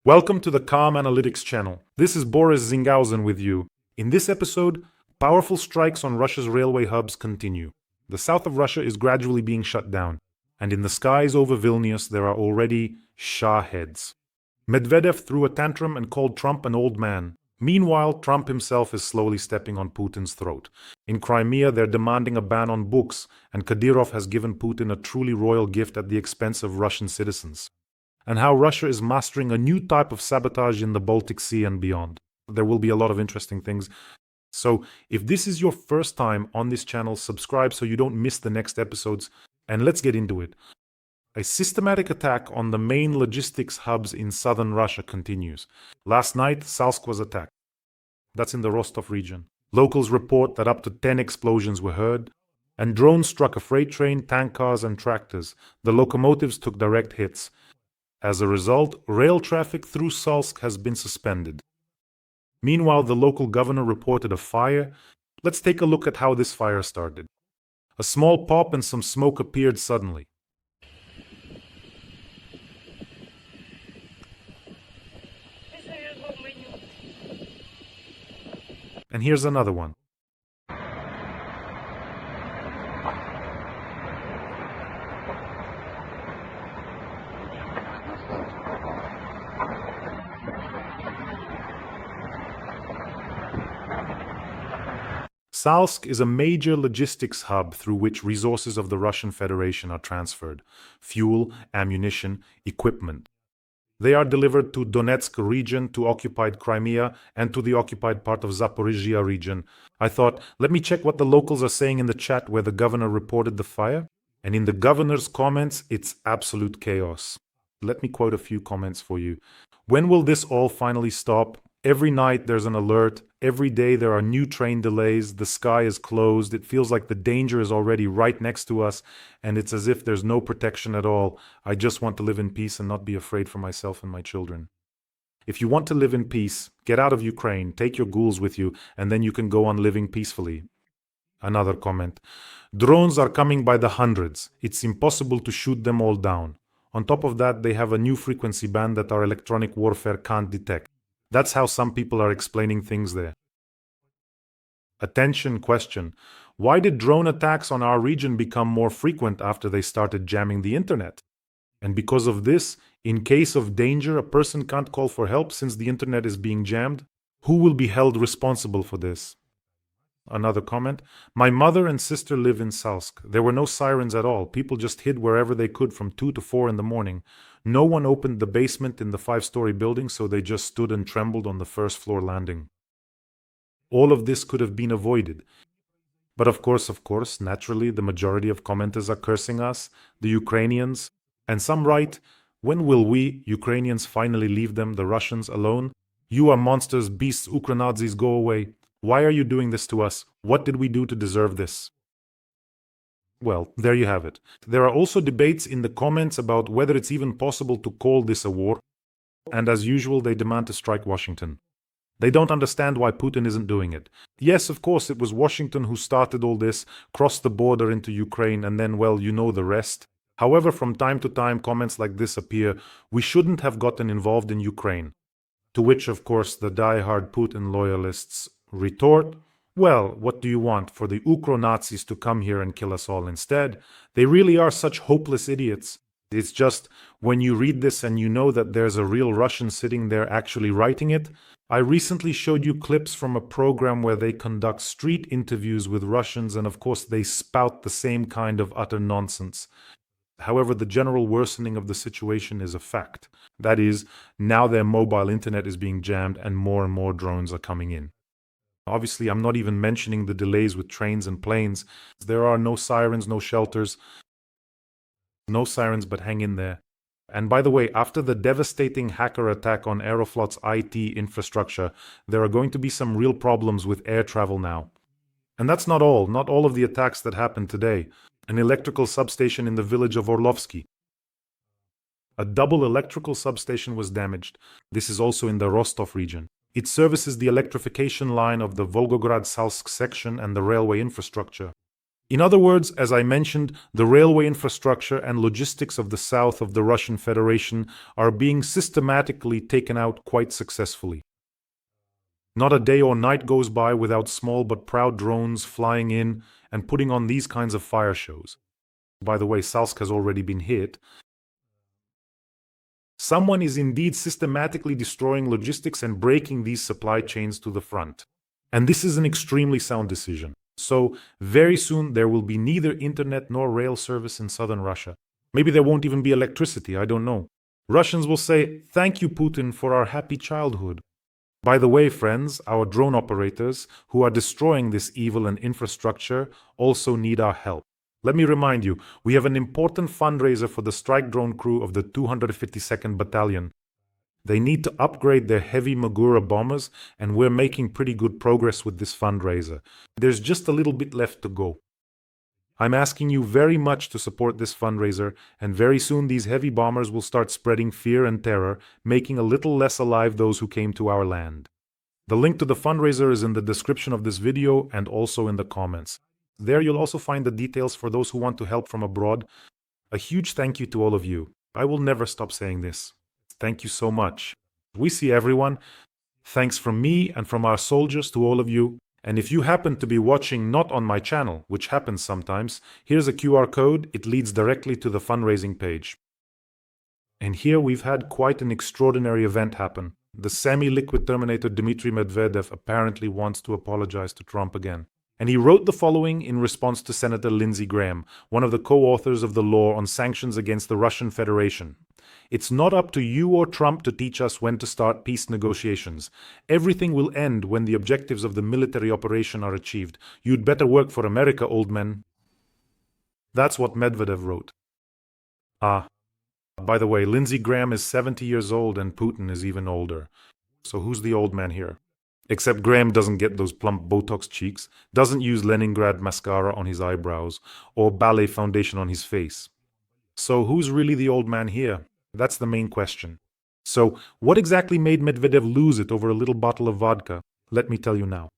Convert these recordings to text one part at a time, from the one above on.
Welcome to the Calmanalytics channel. This is Borys Tizenhausen with you. In this episode, powerful strikes on Russia's railway hubs continue. The south of Russia is gradually being shut down, and in the skies over Vilnius there are already Shaheds. Medvedev threw a tantrum and called Trump an old man. Meanwhile, Trump himself is slowly stepping on Putin's throat. In Crimea, they're demanding a ban on books, and Kadyrov has given Putin a truly royal gift at the expense of Russian citizens. And how Russia is mastering a new type of sabotage in the Baltic Sea and beyond. There will be a lot of interesting things. So if this is your first time on this channel, subscribe so you don't miss the next episodes, and let's get into it. A systematic attack on the main logistics hubs in southern Russia continues. Last night, Salsk was attacked. That's in the Rostov region. Locals report that up to 10 explosions were heard, and drones struck a freight train, tank cars, and tractors. The locomotives took direct hits. As a result, rail traffic through Salsk has been suspended. Meanwhile, the local governor reported a fire. Let's take a look at how this fire started. A small pop and some smoke appeared suddenly. And here's another one. Salsk is a major logistics hub through which resources of the Russian Federation are transferred: fuel, ammunition, equipment. They are delivered to Donetsk region, to occupied Crimea, and to the occupied part of Zaporizhia region. I thought, let me check what the locals are saying in the chat where the governor reported the fire. And in the governor's comments, it's absolute chaos. Let me quote a few comments for you. When will this all finally stop? Every night there's an alert. Every day there are new train delays. The sky is closed. It feels like the danger is already right next to us, and it's as if there's no protection at all. I just want to live in peace and not be afraid for myself and my children. If you want to live in peace, get out of Ukraine, take your ghouls with you, and then you can go on living peacefully. Another comment. Drones are coming by the hundreds. It's impossible to shoot them all down. On top of that, they have a new frequency band that our electronic warfare can't detect. That's how some people are explaining things there. Attention question. Why did drone attacks on our region become more frequent after they started jamming the internet? And because of this, in case of danger, a person can't call for help since the internet is being jammed? Who will be held responsible for this? Another comment. My mother and sister live in Salsk. There were no sirens at all. People just hid wherever they could from 2 to 4 in the morning. No one opened the basement in the 5-story building, so they just stood and trembled on the first floor landing. All of this could have been avoided. But of course, naturally, the majority of commenters are cursing us, the Ukrainians, and some write, when will we, Ukrainians, finally leave them, the Russians, alone? You are monsters, beasts, Ukranazis, go away. Why are you doing this to us? What did we do to deserve this? Well, there you have it. There are also debates in the comments about whether it's even possible to call this a war, and as usual, they demand to strike Washington. They don't understand why Putin isn't doing it. Yes, of course, it was Washington who started all this, crossed the border into Ukraine, and then, well, you know the rest. However, from time to time, comments like this appear, we shouldn't have gotten involved in Ukraine. To which, of course, the die-hard Putin loyalists retort, well, what do you want, for the Ukro-Nazis to come here and kill us all instead? They really are such hopeless idiots. It's just, when you read this and you know that there's a real Russian sitting there actually writing it, I recently showed you clips from a program where they conduct street interviews with Russians, and of course they spout the same kind of utter nonsense. However, the general worsening of the situation is a fact. That is, now their mobile internet is being jammed and more drones are coming in. Obviously, I'm not even mentioning the delays with trains and planes. There are no sirens, no shelters. No sirens, but hang in there. And by the way, after the devastating hacker attack on Aeroflot's IT infrastructure, there are going to be some real problems with air travel now. And that's not all of the attacks that happened today. An electrical substation in the village of Orlovsky. A double electrical substation was damaged. This is also in the Rostov region. It services the electrification line of the Volgograd-Salsk section and the railway infrastructure. In other words, as I mentioned, the railway infrastructure and logistics of the south of the Russian Federation are being systematically taken out quite successfully. Not a day or night goes by without small but proud drones flying in and putting on these kinds of fire shows. By the way, Salsk has already been hit. Someone is indeed systematically destroying logistics and breaking these supply chains to the front. And this is an extremely sound decision. So, very soon there will be neither internet nor rail service in southern Russia. Maybe there won't even be electricity, I don't know. Russians will say, "Thank you, Putin, for our happy childhood." By the way, friends, our drone operators, who are destroying this evil and infrastructure, also need our help. Let me remind you, we have an important fundraiser for the strike drone crew of the 252nd Battalion. They need to upgrade their heavy Magura bombers, and we're making pretty good progress with this fundraiser. There's just a little bit left to go. I'm asking you very much to support this fundraiser, and very soon these heavy bombers will start spreading fear and terror, making a little less alive those who came to our land. The link to the fundraiser is in the description of this video and also in the comments. There you'll also find the details for those who want to help from abroad. A huge thank you to all of you. I will never stop saying this. Thank you so much. We see everyone. Thanks from me and from our soldiers to all of you. And if you happen to be watching not on my channel, which happens sometimes, here's a QR code. It leads directly to the fundraising page. And here we've had quite an extraordinary event happen. The semi-liquid Terminator Dmitry Medvedev apparently wants to apologize to Trump again. And he wrote the following in response to Senator Lindsey Graham, one of the co-authors of the law on sanctions against the Russian Federation. "It's not up to you or Trump to teach us when to start peace negotiations. Everything will end when the objectives of the military operation are achieved. You'd better work for America, old men." That's what Medvedev wrote. By the way, Lindsey Graham is 70 years old and Putin is even older. So who's the old man here? Except Graham doesn't get those plump Botox cheeks, doesn't use Leningrad mascara on his eyebrows, or ballet foundation on his face. So who's really the old man here? That's the main question. So what exactly made Medvedev lose it over a little bottle of vodka? Let me tell you now.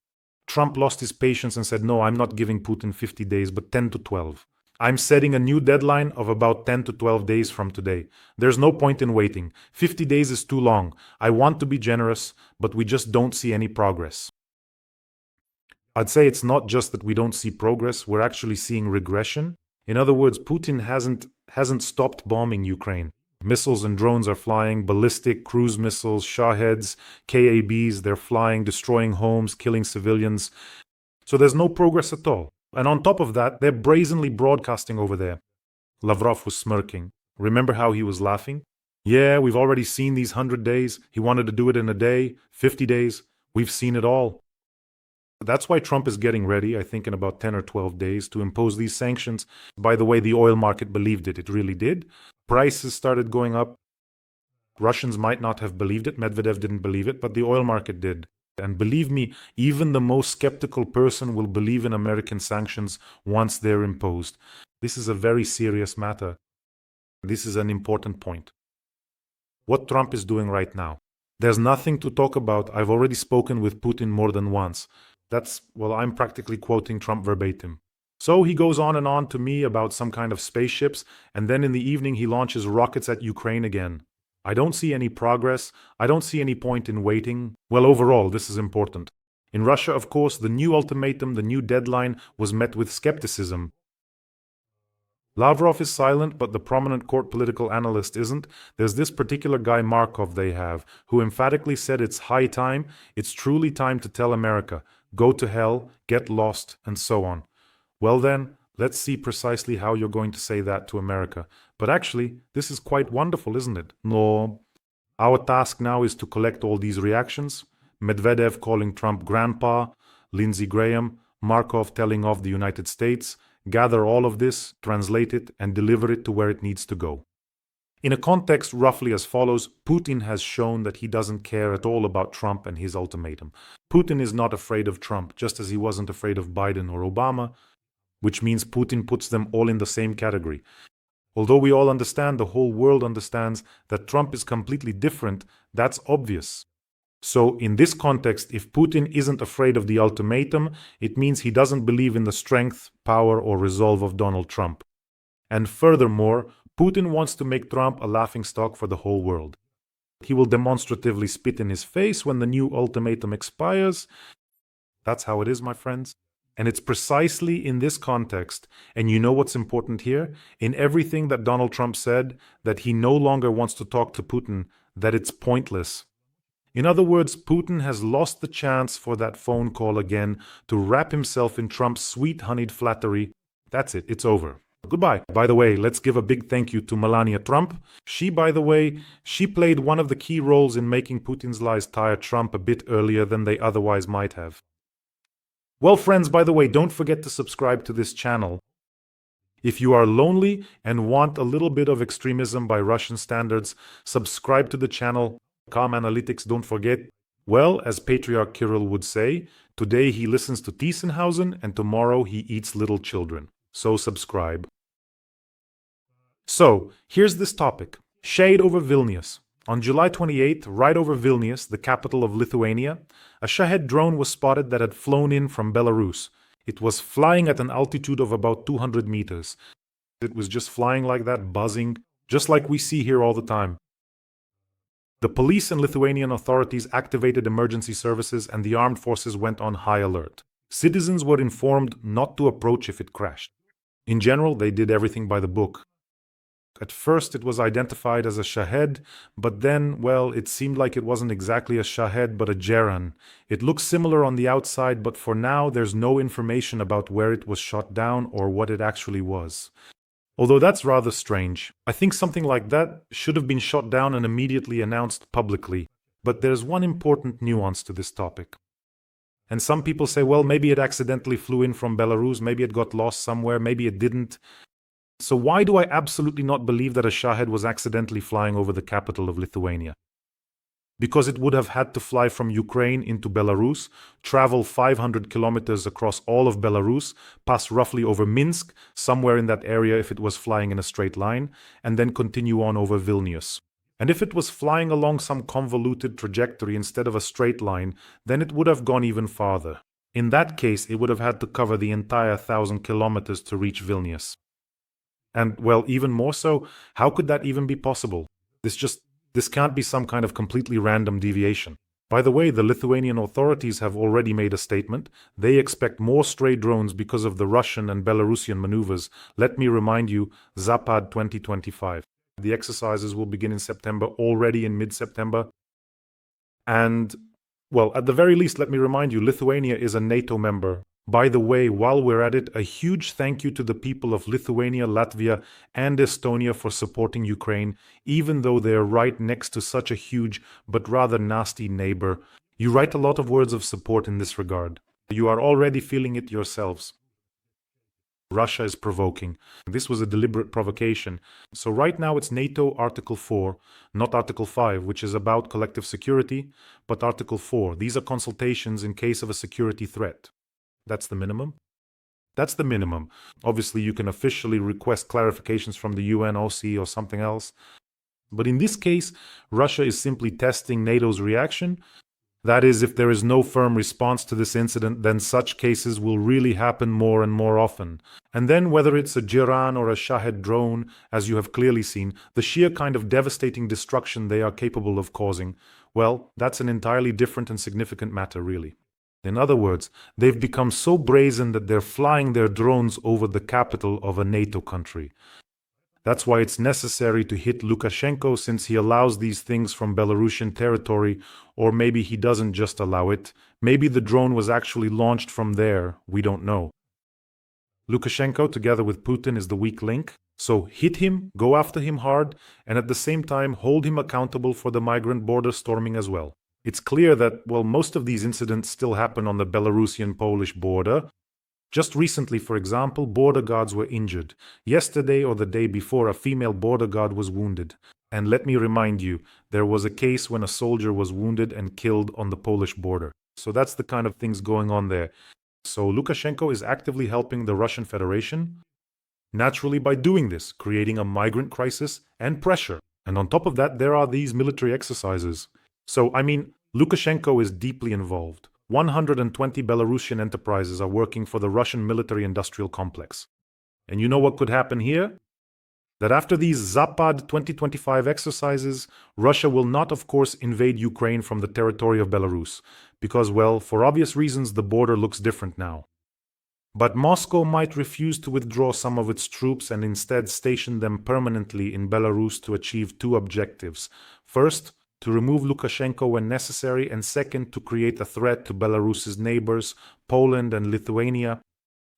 Trump lost his patience and said, "No, I'm not giving Putin 50 days, but 10 to 12. I'm setting a new deadline of about 10 to 12 days from today. There's no point in waiting. 50 days is too long. I want to be generous, but we just don't see any progress." I'd say it's not just that we don't see progress, we're actually seeing regression. In other words, Putin hasn't stopped bombing Ukraine. Missiles and drones are flying, ballistic, cruise missiles, Shaheds, KABs, they're flying, destroying homes, killing civilians. So there's no progress at all. And on top of that, they're brazenly broadcasting over there. Lavrov was smirking. Remember how he was laughing? "Yeah, we've already seen these 100 days. He wanted to do it in a day, 50 days. We've seen it all." That's why Trump is getting ready, I think in about 10 or 12 days, to impose these sanctions. By the way, the oil market believed it. It really did. Prices started going up. Russians might not have believed it. Medvedev didn't believe it, but the oil market did. And believe me, even the most skeptical person will believe in American sanctions once they're imposed. This is a very serious matter. This is an important point. What Trump is doing right now. There's nothing to talk about. I've already spoken with Putin more than once. I'm practically quoting Trump verbatim. So he goes on and on to me about some kind of spaceships, and then in the evening he launches rockets at Ukraine again. I don't see any progress. I don't see any point in waiting. Well, overall, this is important. In Russia, of course, the new ultimatum, the new deadline, was met with skepticism. Lavrov is silent, but the prominent court political analyst isn't. There's this particular guy, Markov, they have, who emphatically said it's high time, it's truly time to tell America, go to hell, get lost, and so on. Well then, let's see precisely how you're going to say that to America. But actually, this is quite wonderful, isn't it? No. Our task now is to collect all these reactions. Medvedev calling Trump grandpa, Lindsey Graham, Markov telling off the United States. Gather all of this, translate it, and deliver it to where it needs to go. In a context roughly as follows, Putin has shown that he doesn't care at all about Trump and his ultimatum. Putin is not afraid of Trump, just as he wasn't afraid of Biden or Obama, which means Putin puts them all in the same category. Although we all understand, the whole world understands, that Trump is completely different, that's obvious. So in this context, if Putin isn't afraid of the ultimatum, it means he doesn't believe in the strength, power, or resolve of Donald Trump. And furthermore, Putin wants to make Trump a laughingstock for the whole world. He will demonstratively spit in his face when the new ultimatum expires. That's how it is, my friends. And it's precisely in this context, and you know what's important here, in everything that Donald Trump said, that he no longer wants to talk to Putin, that it's pointless. In other words, Putin has lost the chance for that phone call again to wrap himself in Trump's sweet honeyed flattery. That's it, it's over. Goodbye. By the way, let's give a big thank you to Melania Trump. She played one of the key roles in making Putin's lies tire Trump a bit earlier than they otherwise might have. Well, friends, by the way, don't forget to subscribe to this channel. If you are lonely and want a little bit of extremism by Russian standards, subscribe to the channel. Calmanalytics, don't forget. Well, as Patriarch Kirill would say, today he listens to Tizenhausen and tomorrow he eats little children. So subscribe. So, here's this topic. Shahed over Vilnius. On July 28th, right over Vilnius, the capital of Lithuania, a Shahed drone was spotted that had flown in from Belarus. It was flying at an altitude of about 200 meters. It was just flying like that, buzzing, just like we see here all the time. The police and Lithuanian authorities activated emergency services and the armed forces went on high alert. Citizens were informed not to approach if it crashed. In general, they did everything by the book. At first, it was identified as a Shahed, but then, well, it seemed like it wasn't exactly a Shahed, but a Geran. It looks similar on the outside, but for now, there's no information about where it was shot down or what it actually was. Although that's rather strange. I think something like that should have been shot down and immediately announced publicly. But there's one important nuance to this topic. And some people say, well, maybe it accidentally flew in from Belarus, maybe it got lost somewhere, maybe it didn't. So why do I absolutely not believe that a Shahed was accidentally flying over the capital of Lithuania? Because it would have had to fly from Ukraine into Belarus, travel 500 kilometers across all of Belarus, pass roughly over Minsk, somewhere in that area if it was flying in a straight line, and then continue on over Vilnius. And if it was flying along some convoluted trajectory instead of a straight line, then it would have gone even farther. In that case, it would have had to cover the entire 1,000 kilometers to reach Vilnius. And, well, even more so, how could that even be possible? This can't be some kind of completely random deviation. By the way, the Lithuanian authorities have already made a statement. They expect more stray drones because of the Russian and Belarusian maneuvers. Let me remind you, Zapad 2025. The exercises will begin in September, already in mid-September. And, well, at the very least, let me remind you, Lithuania is a NATO member. By the way, while we're at it, a huge thank you to the people of Lithuania, Latvia, and Estonia for supporting Ukraine, even though they're right next to such a huge but rather nasty neighbor. You write a lot of words of support in this regard. You are already feeling it yourselves. Russia is provoking. This was a deliberate provocation. So right now it's NATO Article 4, not Article 5, which is about collective security, but Article 4. These are consultations in case of a security threat. That's the minimum? That's the minimum. Obviously, you can officially request clarifications from the UN, OSCE, or something else. But in this case, Russia is simply testing NATO's reaction. That is, if there is no firm response to this incident, then such cases will really happen more and more often. And then whether it's a Geran or a Shahed drone, as you have clearly seen, the sheer kind of devastating destruction they are capable of causing, well, that's an entirely different and significant matter, really. In other words, they've become so brazen that they're flying their drones over the capital of a NATO country. That's why it's necessary to hit Lukashenko, since he allows these things from Belarusian territory, or maybe he doesn't just allow it. Maybe the drone was actually launched from there, we don't know. Lukashenko, together with Putin, is the weak link. So hit him, go after him hard, and at the same time hold him accountable for the migrant border storming as well. It's clear that, well, most of these incidents still happen on the Belarusian-Polish border. Just recently, for example, border guards were injured. Yesterday or the day before, a female border guard was wounded. And let me remind you, there was a case when a soldier was wounded and killed on the Polish border. So that's the kind of things going on there. So Lukashenko is actively helping the Russian Federation, naturally by doing this, creating a migrant crisis and pressure. And on top of that, there are these military exercises. So, I mean, Lukashenko is deeply involved. 120 Belarusian enterprises are working for the Russian military-industrial complex. And you know what could happen here? That after these Zapad 2025 exercises, Russia will not, of course, invade Ukraine from the territory of Belarus, because, well, for obvious reasons, the border looks different now. But Moscow might refuse to withdraw some of its troops and instead station them permanently in Belarus to achieve two objectives. First, to remove Lukashenko when necessary, and second, to create a threat to Belarus's neighbors, Poland and Lithuania.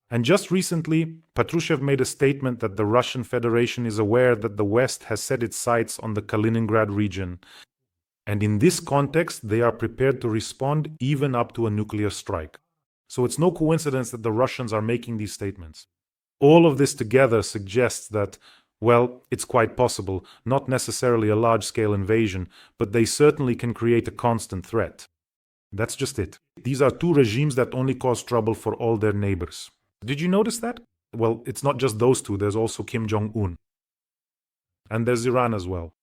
And just recently, Patrushev made a statement that the Russian Federation is aware that the West has set its sights on the Kaliningrad region. And in this context, they are prepared to respond even up to a nuclear strike. So it's no coincidence that the Russians are making these statements. All of this together suggests that, well, it's quite possible, not necessarily a large-scale invasion, but they certainly can create a constant threat. That's just it. These are two regimes that only cause trouble for all their neighbors. Did you notice that? Well, it's not just those two, there's also Kim Jong-un. And there's Iran as well.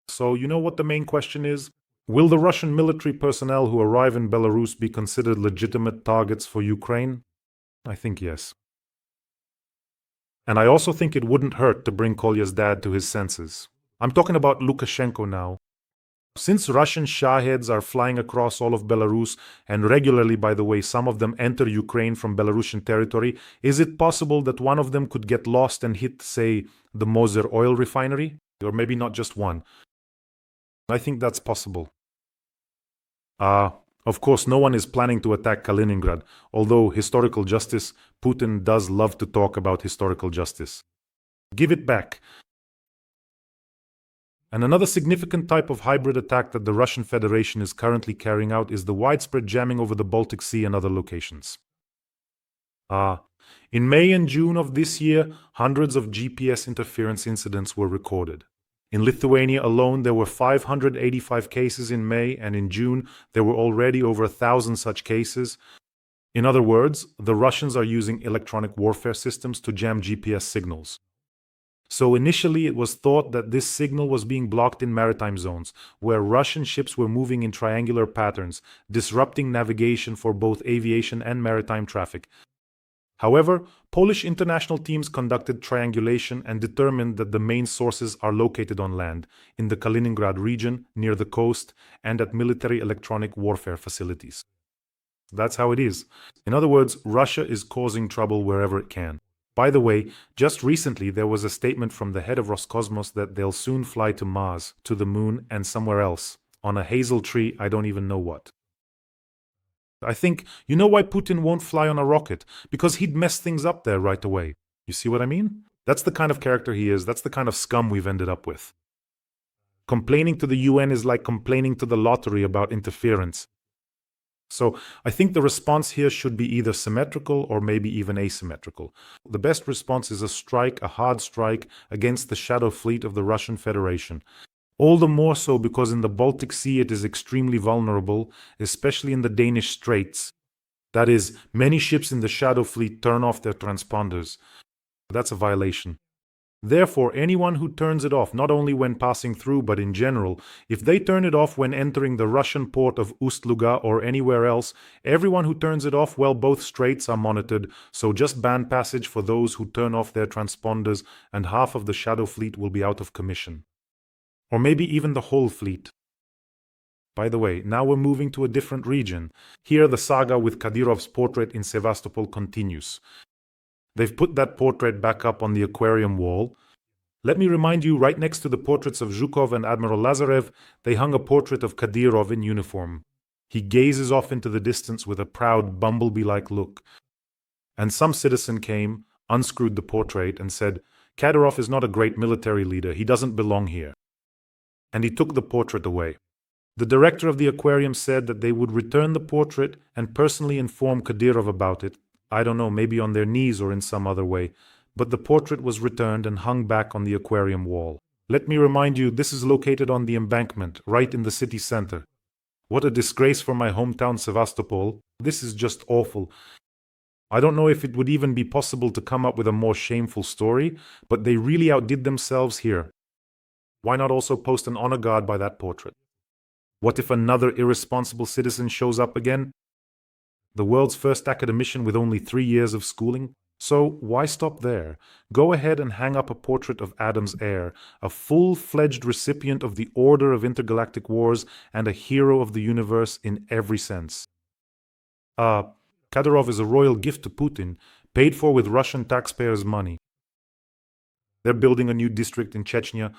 So you know what the main question is? Will the Russian military personnel who arrive in Belarus be considered legitimate targets for Ukraine? I think yes. And I also think it wouldn't hurt to bring Kolya's dad to his senses. I'm talking about Lukashenko now. Since Russian Shaheds are flying across all of Belarus, and regularly, by the way, some of them enter Ukraine from Belarusian territory, is it possible that one of them could get lost and hit, say, the Moser oil refinery? Or maybe not just one. I think that's possible. Of course, no one is planning to attack Kaliningrad, although historical justice, Putin does love to talk about historical justice. Give it back. And another significant type of hybrid attack that the Russian Federation is currently carrying out is the widespread jamming over the Baltic Sea and other locations. In May and June of this year, hundreds of GPS interference incidents were recorded. In Lithuania alone, there were 585 cases in May, and in June, there were already over 1,000 such cases. In other words, the Russians are using electronic warfare systems to jam GPS signals. So initially, it was thought that this signal was being blocked in maritime zones, where Russian ships were moving in triangular patterns, disrupting navigation for both aviation and maritime traffic. However, Polish international teams conducted triangulation and determined that the main sources are located on land, in the Kaliningrad region, near the coast, and at military electronic warfare facilities. That's how it is. In other words, Russia is causing trouble wherever it can. By the way, just recently there was a statement from the head of Roscosmos that they'll soon fly to Mars, to the moon, and somewhere else. On a hazel tree, I don't even know what. I think, you know why Putin won't fly on a rocket? Because he'd mess things up there right away. You see what I mean? That's the kind of character he is. That's the kind of scum we've ended up with. Complaining to the UN is like complaining to the lottery about interference. So I think the response here should be either symmetrical or maybe even asymmetrical. The best response is a strike, a hard strike, against the shadow fleet of the Russian Federation. All the more so because in the Baltic Sea it is extremely vulnerable, especially in the Danish Straits. That is, many ships in the shadow fleet turn off their transponders. That's a violation. Therefore, anyone who turns it off, not only when passing through, but in general, if they turn it off when entering the Russian port of Ust-Luga or anywhere else, everyone who turns it off, well, both straits are monitored, so just ban passage for those who turn off their transponders, and half of the shadow fleet will be out of commission. Or maybe even the whole fleet. By the way, now we're moving to a different region. Here the saga with Kadyrov's portrait in Sevastopol continues. They've put that portrait back up on the aquarium wall. Let me remind you, right next to the portraits of Zhukov and Admiral Lazarev, they hung a portrait of Kadyrov in uniform. He gazes off into the distance with a proud, bumblebee-like look. And some citizen came, unscrewed the portrait, and said, "Kadyrov is not a great military leader. He doesn't belong here." And he took the portrait away. The director of the aquarium said that they would return the portrait and personally inform Kadyrov about it. I don't know, maybe on their knees or in some other way. But the portrait was returned and hung back on the aquarium wall. Let me remind you, this is located on the embankment, right in the city center. What a disgrace for my hometown Sevastopol. This is just awful. I don't know if it would even be possible to come up with a more shameful story, but they really outdid themselves here. Why not also post an honor guard by that portrait? What if another irresponsible citizen shows up again? The world's first academician with only 3 years of schooling? So why stop there? Go ahead and hang up a portrait of Adam's heir, a full-fledged recipient of the Order of Intergalactic Wars and a hero of the universe in every sense. Kadyrov is a royal gift to Putin, paid for with Russian taxpayers' money. They're building a new district in Chechnya.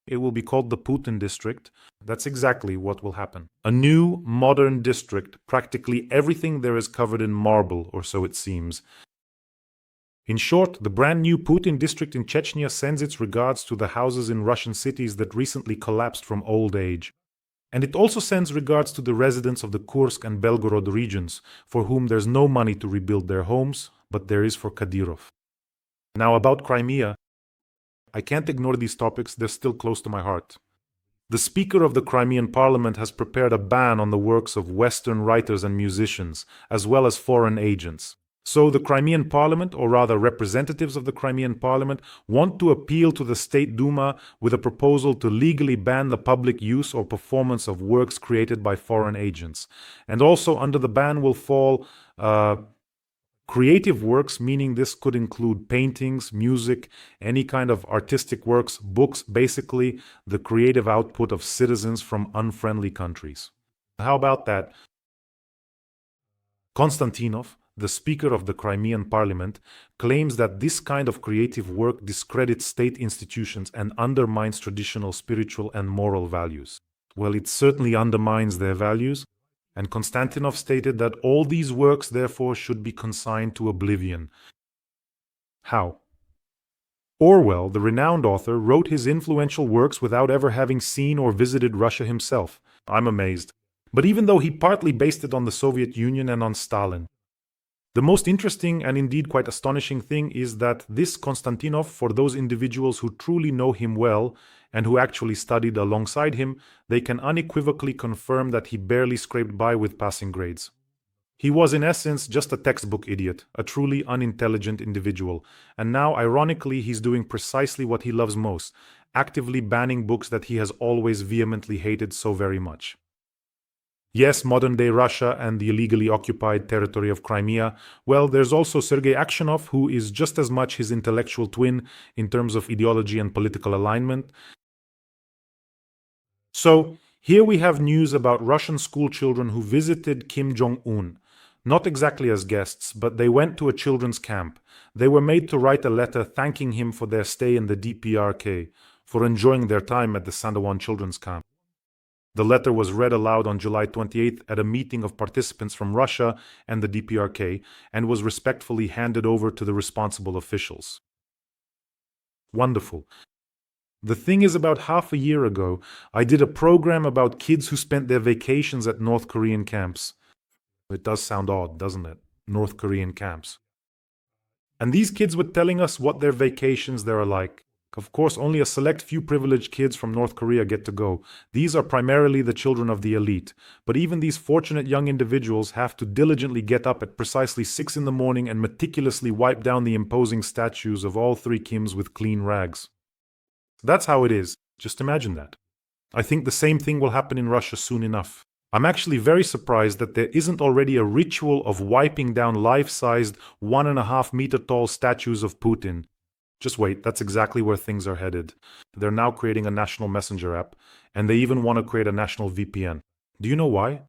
It will be called the Putin district. That's exactly what will happen. A new, modern district. Practically everything there is covered in marble, or so it seems. In short, the brand new Putin district in Chechnya sends its regards to the houses in Russian cities that recently collapsed from old age. And it also sends regards to the residents of the Kursk and Belgorod regions, for whom there's no money to rebuild their homes, but there is for Kadyrov. Now about Crimea, I can't ignore these topics, they're still close to my heart. The Speaker of the Crimean Parliament has prepared a ban on the works of Western writers and musicians, as well as foreign agents. So the Crimean Parliament, or rather representatives of the Crimean Parliament, want to appeal to the State Duma with a proposal to legally ban the public use or performance of works created by foreign agents. And also under the ban will fall creative works, meaning this could include paintings, music, any kind of artistic works, books, basically the creative output of citizens from unfriendly countries. How about that? Konstantinov, the Speaker of the Crimean Parliament, claims that this kind of creative work discredits state institutions and undermines traditional spiritual and moral values. Well, it certainly undermines their values, and Konstantinov stated that all these works therefore should be consigned to oblivion. How? Orwell, the renowned author, wrote his influential works without ever having seen or visited Russia himself. I'm amazed. But even though he partly based it on the Soviet Union and on Stalin, the most interesting and indeed quite astonishing thing is that this Konstantinov, for those individuals who truly know him well and who actually studied alongside him, they can unequivocally confirm that he barely scraped by with passing grades. He was in essence just a textbook idiot, a truly unintelligent individual, and now ironically he's doing precisely what he loves most, actively banning books that he has always vehemently hated so very much. Yes, modern-day Russia and the illegally occupied territory of Crimea. Well, there's also Sergei Aksionov, who is just as much his intellectual twin in terms of ideology and political alignment. So, here we have news about Russian school children who visited Kim Jong-un. Not exactly as guests, but they went to a children's camp. They were made to write a letter thanking him for their stay in the DPRK, for enjoying their time at the Sandawan children's camp. The letter was read aloud on July 28th at a meeting of participants from Russia and the DPRK and was respectfully handed over to the responsible officials. Wonderful. The thing is, about half a year ago, I did a program about kids who spent their vacations at North Korean camps. It does sound odd, doesn't it? North Korean camps. And these kids were telling us what their vacations there are like. Of course, only a select few privileged kids from North Korea get to go. These are primarily the children of the elite. But even these fortunate young individuals have to diligently get up at precisely 6 in the morning and meticulously wipe down the imposing statues of all three Kims with clean rags. That's how it is. Just imagine that. I think the same thing will happen in Russia soon enough. I'm actually very surprised that there isn't already a ritual of wiping down life-sized 1.5 meter tall statues of Putin. Just wait, that's exactly where things are headed. They're now creating a national messenger app, and they even want to create a national VPN. Do you know why?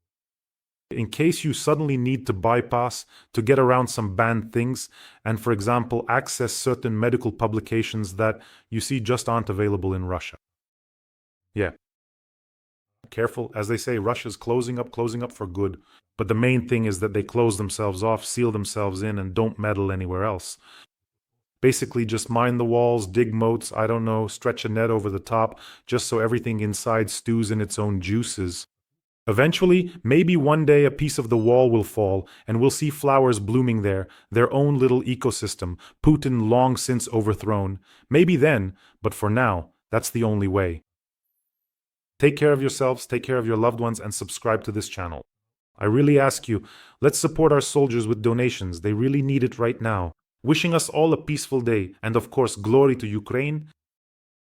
In case you suddenly need to bypass, to get around some banned things, and for example, access certain medical publications that you see just aren't available in Russia. Yeah. Careful, as they say, Russia's closing up for good. But the main thing is that they close themselves off, seal themselves in, and don't meddle anywhere else. Basically, just mine the walls, dig moats, I don't know, stretch a net over the top, just so everything inside stews in its own juices. Eventually, maybe one day a piece of the wall will fall, and we'll see flowers blooming there, their own little ecosystem, Putin long since overthrown. Maybe then, but for now, that's the only way. Take care of yourselves, take care of your loved ones, and subscribe to this channel. I really ask you, let's support our soldiers with donations, they really need it right now. Wishing us all a peaceful day, and of course, glory to Ukraine.